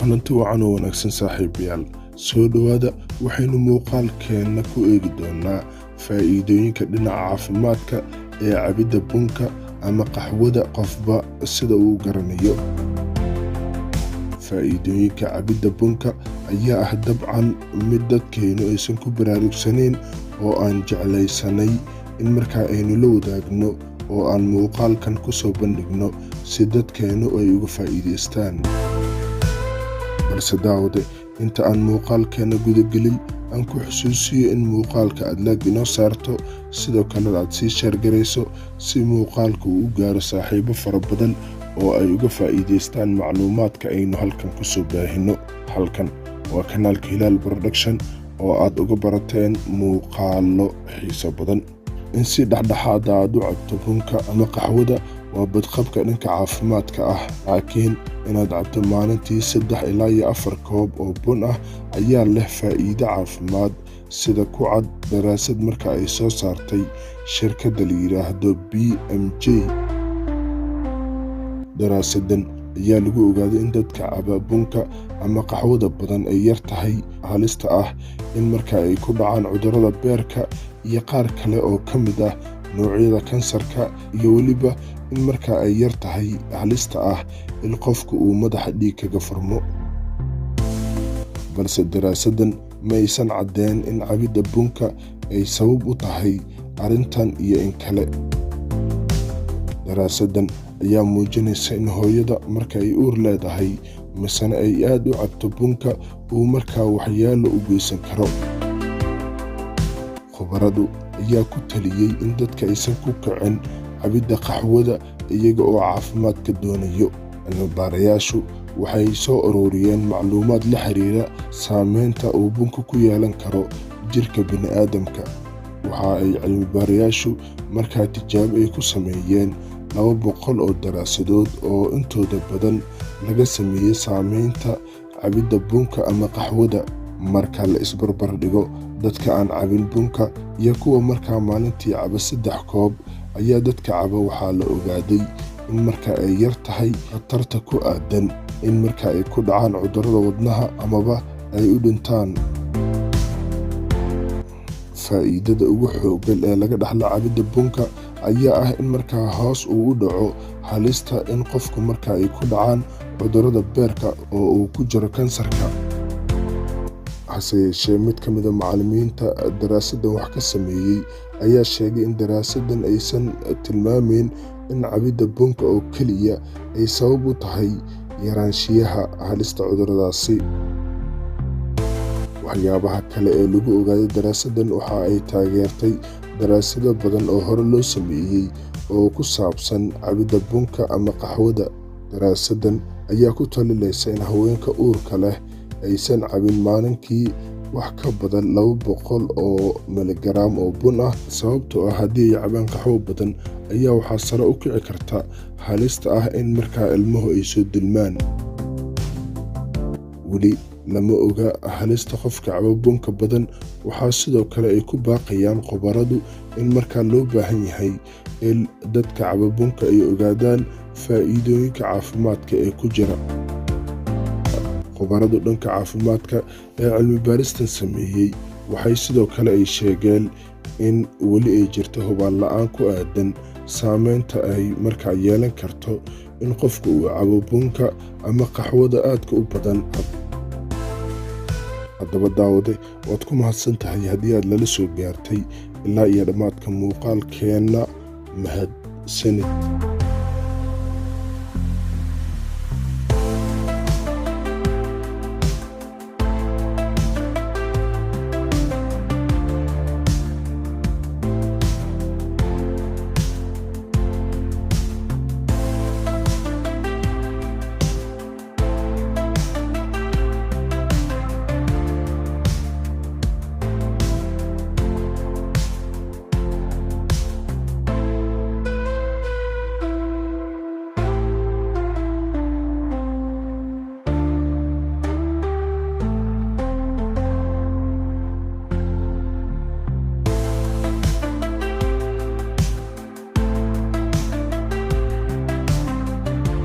kulanti wacan oo wanaagsan saaxiibayaal soo dhawaada waxaynu muuqaalkeena ku eegi doonaa faa'iidooyinka dhinaca caafimaadka ee cabidda bunka ama qaxwada qofba sida uu garanayo. faa'iidooyinka cabidda bunka ayaa ah dabcan mid dadkeenu aysan ku baraarugsaneyn oo aan jeclaysanay in markaa aynu la wadaagno oo aan muuqaalkan ku soo bandhigno si dadkeenu ay uga faa'iidaystaan. balse daawade inta aan muuqaalkeena gudagelin aan ku xusuusiyo in muuqaalka aad laag inoo saarto sidoo kalena aad sii sheergarayso si muuqaalka uu u gaaro saaxiibo fara badan oo ay uga faa'iidaystaan macluumaadka aynu halkan ku soo baahino. halkan waa kanaalka Hilaal Production oo aad uga barateen muuqaalo xiiso badan. in si dhexdhexaad aad u cabto bunka ama qaxwada waa badqabka dhanka caafimaadka ah, laakiin inaad cabto maalintii 3 ilaa 4 koob oo bun ah ayaa leh faa'iido caafimaad sida ku cad daraasad marka ay soo saartay shirkadda la yiraahdo BMJ. daraasadan ayaa lagu ogaaday in dadka caba bunka ama qaxwada badan ay yar tahay halista ah in marka ay ku dhacaan cudurrada beerka iyo qaar kale oo ka mid ah noocyada kansarka, iyo weliba in marka ay yar tahay halista ah in qofku uu madaxa dhiig kaga furmo. balse daraasadan ma aysan caddeen in cabidda bunka ay sabab u tahay arrintan iyo in kale. daraasadan ayaa muujinaysa in hooyada marka ay uur leedahay misena ay aad u cabto bunka uu markaa waxyaalo u geysan karo. khubaradu ayaa ku taliyey in dadka aysan ku kacin cabidda qaxwada iyaga oo caafimaad ka doonayo. cilmi-baarayaashu waxay soo ururiyeen macluumaad la xiriira saameynta uu bunka ku yeelan karo jirka bini'aadamka. waxa ay cilmi-baarayaashu markaa tijaabo ay ku sameeyeen 200 oo daraasadood oo intooda badan laga sameeyey saameynta cabidda bunka ama qaxwada. marka la isbarbar dhigo dadka aan cabin bunka iyo kuwa markaa maalintii caba 3 koob ayaa dadka caba waxaa la ogaaday in marka ay yar tahay khatarta ku aadan in marka ay ku dhacaan cudurrada wadnaha amaba ay u dhintaan. faa'iidada ugu xooggan ee laga dhaxlo cabidda bunka ayaa ah in markaa hoos uu u dhaco halista in qofku marka ay ku dhacaan cudurrada beerka oo uu ku jiro kansarka. hase yeeshee mid ka mid a macallimiinta daraasadan wax ka sameeyey ayaa sheegay in daraasadan aysan tilmaameyn in cabidda bunka oo keliya ay sabab u tahay yaraanshiyaha halista cudurradaasi. waxyaabaha kale ee lagu ogaaday daraasadan waxa ay taageertay daraasado badan oo hore loo sameeyey oo ku saabsan cabidda bunka ama qaxwada. daraasadan ayaa ku talinaysa in haweenka uurka leh aysan cabin maalinkii wax ka badan 200 oo miligaraam oo bun ah, sababtoo ah haddii ay cabaan qaxwo badan ayaa waxaa sare u kici karta halista ah in markaa ilmuhu ay soo dilmaan. weli lama oga halista qofka caba bunka badan. waxaa sidoo kale ay ku baaqayaan khubaradu in markaa loo baahan yahay in dadka caba bunka ay ogaadaan faa'iidooyinka caafimaadka ee ku jira. khubaradu dhanka caafimaadka ee cilmi-baaristan sameeyey waxay sidoo kale ay sheegeen in weli ay jirto hubaal la'aan ku aadan saameynta ay markaa yeelan karto in qofku uu cabo bunka ama qaxwada aadka u badan. haddaba daawade waad ku mahadsan tahay haddii aad lala soo gaartay ilaa iyo dhammaadka muuqaalkeenna. mahadsanid.